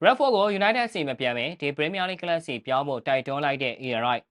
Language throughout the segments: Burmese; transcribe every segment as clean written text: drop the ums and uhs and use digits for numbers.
Redford ကို United စီမပြန်မယ်ဒီ Premier League ကလပ်စီပြောင်းဖို့တိုက်တွန်းလိုက်တဲ့ Ian Wright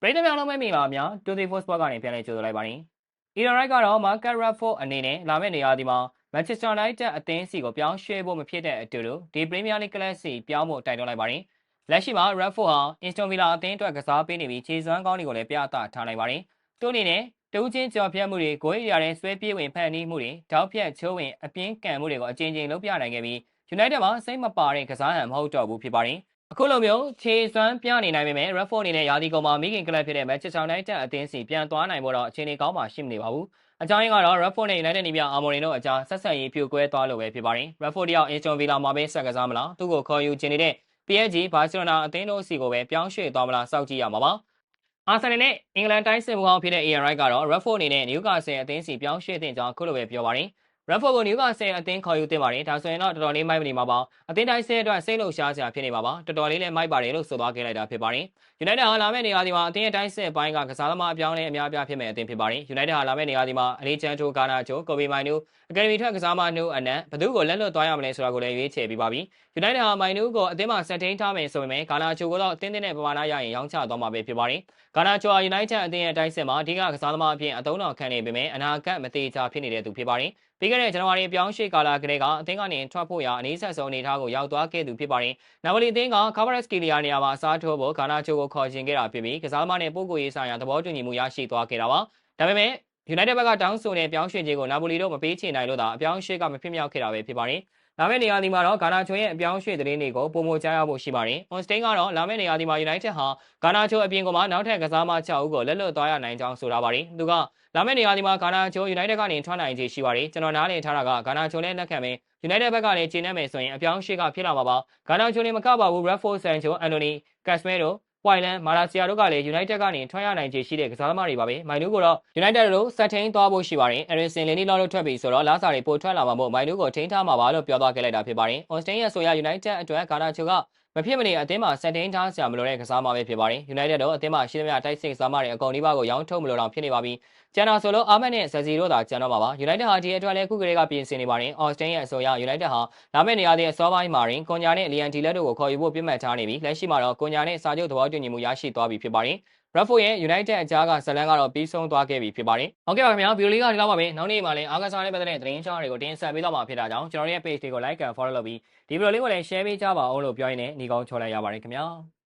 ပရိသတ်များလုံးပဲမိပါများ 24 Sport ကနေပြန်လည်ကြိုဆိုလိုက်ပါတယ်။ Ian Wright ကတော့ Marcus Rashford အနေနဲ့လာမယ့်နေရာဒီမှာ Manchester United အသင်းစီကိုပြောင်းရွှေ့ဖို့မဖြစ်တဲ့အတူတူဒီ Premier League ကလပ်စီပြောင်းဖို့တိုက်တွန်းလိုက်ပါတယ်။လက်ရှိမှာ Rashford ဟာ Aston Villa အသင်းအတွက်ကစားပေးနေပြီးခြေစွမ်းကောင်းတွေကိုလည်းပြသထားနိုင်ပါတယ်။သူ့အနေနဲ့တဦးချင်းကြော်ဖြတ်မှုတွေ၊ဂိုးရတဲ့ဆွဲပြေးဝင်ဖန်တီးမှုတွေ၊တောက်ဖြတ်ချိုးဝင်အပြင်းကန်မှုတွေကိုအကြိမ်ကြိမ်လုပ်ပြနိုင်ခဲ့ပြီး United မှာစိတ်မပါတဲ့ကစားဟန်မဟုတ်တော့ဘူးဖြစ်ပါတယ်။အခုလိုမျိုးခြေစွမ်းပြနေနိုင်ပေမဲ့ Rashford အနေနဲ့ရာသီကုန်မှာမိခင်ကလပ်ဖြစ်တဲ့ Manchester United အသင်းစီပြန်သွားနိုင်ဖို့တော့အခြေအနေကောင်းမှရှိမနေပါဘူး။အကြောင်းရင်းကတော့ Rashford နဲ့ United နေပြအာမော်ရင်တို့အကြားဆက်ဆံရေးပြိုကွဲသွားလို့ပဲဖြစ်ပါတယ်။ Rashford တယောက် Aston Villa မှာပဲဆက်ကစားမလားသူ့ကိုခေါ်ယူချင်နေတဲ့ PSG ဘာစီလိုနာအသင်းတို့စီကိုပဲပြောင်းရွှေ့သွားမလားစောင့်ကြည့်ရမှာပါ။အာဆင်နယ်နဲ့အင်္ဂလန်တိုင်းစစ်မှုဟောင်းဖြစ်တဲ့ Ian Wright ကတော့ Rashford အနေနဲ့ Newcastle အသင်းစီပြောင်းရွှေ့သင့်ကြောင်းခုလိုပဲပြောပါတယ်။ Rashford ကို Newcastle အသင်းခေါ်ယူသင့်ပါတယ်။ဒါဆိုရင်တော့တော်တော်လေးမိုက်မနေမှာပါ။အသင်းတိုင်းစစ်အတွက်စိတ်လှုပ်ရှားစရာဖြစ်နေမှာပါ။တော်တော်လေးလည်းမိုက်ပါတယ်လို့ဆိုသွားခဲ့လိုက်တာဖြစ်ပါတယ်။ United ဟာလာမယ့်နေရာဒီမှာအသင်းရဲ့တိုင်းစစ်ပိုင်းကကစားသမားအပြောင်းလဲအများအပြားဖြစ်မဲ့အသင်းဖြစ်ပါတယ်။ United ဟာလာမယ့်နေရာဒီမှာအလေးချမ်းထိုးကာနာချိုကိုဘီမိုင်နူအကယ်ဒမီထွက်ကစားမနှုတ်အနက်ဘသူကိုလက်လွတ်သွားရမလဲဆိုတာကိုလည်းရွေးချယ်ပြီးပါပြီ။ United ဟာမိုင်နူကိုအသင်းမှာဆက်ထိန်းထားမယ်ဆိုပေမဲ့ကာနာချိုကိုတော့အသင်းနဲ့ပမာဏရရင်ရောင်းချသွားမှာပဲဖြစ်ပါတယ်။ကာနာချိုဟာ United အသင်းရဲ့တိုင်းစစ်မှာအဓိကကစားသမားအဖြစ်အသုံးတော်ခံနေပေမဲ့အနာဂတ်မသေးချာဖြစ်နေတဲ့သူဖြစ်ပါတယ်။ပြီးခဲ့တဲ့ဇန်နဝါရီပြောင်းရွှေ့ကာလကလေးကအသင်းကနေထွက်ဖို့ရာအနည်းဆက်ဆုံးအနေအထားကိုရောက်သွားခဲ့သူဖြစ်ပါတယ်။နာပိုလီအသင်းက Kvaratskhelia နေရာမှာအစားထိုးဖို့ကာနာချိုကိုခေါ်ချင်ခဲ့တာဖြစ်ပြီးကစားသမားနဲ့ပို့ကိုရေးဆိုင်ရာသဘောတူညီမှုရရှိသွားခဲ့တာပါ။ဒါပေမဲ့ United ဘက်ကတောင်းဆိုတဲ့ပြောင်းရွှေ့ခြင်းကိုနာပိုလီတို့မပေးချေနိုင်လို့သာအပြောင်းရွှေ့ကမဖြစ်မြောက်ခဲ့တာပဲဖြစ်ပါတယ်။လာမယ့်နေရာဒီမှာတော့ဂါနာချိုရဲ့အပြောင်းရွှေ့သတင်းတွေကိုပုံမကြားရဖို့ရှိပါတယ်။ Onstein ကတော့လာမယ့်နေရာဒီမှာ United ဟာဂါနာချိုအပြင်ကမှနောက်ထပ်ကစားမ6ဦးကိုလက်လွတ်သွားရနိုင်ကြောင်းဆိုထားပါတယ်။သူကလာမယ့်နေရာဒီမှာဂါနာချို United ကနေထွက်နိုင်ခြေရှိပါတယ်။ကျွန်တော်နားလည်ထားတာကဂါနာချိုနဲ့လက်ခံမယ်။ United ဘက်ကလည်းခြေနှက်မယ်ဆိုရင်အပြောင်းရွှေ့ကဖြစ်လာမှာပါ။ဂါနာချိုနဲ့မကပါဘူး Rashford, Sancho, Anthony, Casemiro, Hojlund, Malaysia တို့ကလည်း United ကနေထွက်ရနိုင်ခြေရှိတဲ့ကစားသမားတွေပါပဲ။မိုင်နူးကိုတော့ United တို့ဆက်ထိန်းသွားဖို့ရှိပါတယ်။ Ederson လင်းနီလောတို့ထွက်ပြီဆိုတော့လာစာတွေပိုထွက်လာမှာမို့မိုင်နူးကိုထိန်းထားမှာပါလို့ပြောသွားခဲ့လိုက်တာဖြစ်ပါတယ်။ Onstein ရဲ့ဆိုရ United အတွက်ဂါနာချိုကမဖြစ်မနေအသင်းမှာဆက်ထိန်းထားစရာမလိုတဲ့ကစားမပဲဖြစ်ပါတယ်။ United တို့အသင်းမှာရှိသမျှတိုက်စစ်ကစားမတွေအကုန်ဒီပါကိုရောင်းထုတ်မလို့တော့ဖြစ်နေပါပြီ။ကျန်တာဆိုလို့အာမတ်နဲ့ဇက်စီတို့သာကျန်တော့မှာပါ။ United ဟာဒီအတွက်လည်းခုကလေးကပြင်ဆင်နေပါတယ်။ Onstein ရဲ့ဆိုရ United ဟာလာမယ့်နေရာတဲ့အစောပိုင်းမှာကွန်ညာနဲ့လီယန်ဒီလက်တို့ကိုခေါ်ယူဖို့ပြတ်မှတ်ထားနေပြီးလက်ရှိမှာတော့ကွန်ညာနဲ့စာချုပ်သဘောတူညီမှုရရှိသွားပြီဖြစ်ပါတယ်။ Rashford ရဲ့ United အကြားကဇာတ်လမ်းကတော့ပြီးဆုံးသွားခဲ့ပြီဖြစ်ပါတယ်။ဟုတ်ကဲ့ပါခင်ဗျာဗီဒီယိုလေးကဒီလောက်ပါပဲ။နောက်နေ့မှာလည်းအားကစားနဲ့ပတ်သက်တဲ့သတင်းကြောင်းတွေကိုတင်ဆက်ပေးသွားမှာဖြစ်တာကြောင့်ကျွန်တော်ရဲ့ page တွေကို like and follow လုပ်ပြီးဒီဗီဒီယိုလေးကိုလည်း share ပေးကြပါအောင်လို့ပြောရင်းနဲ့ညီကောင်းချော်လိုက်ရပါတယ်ခင်ဗျာ။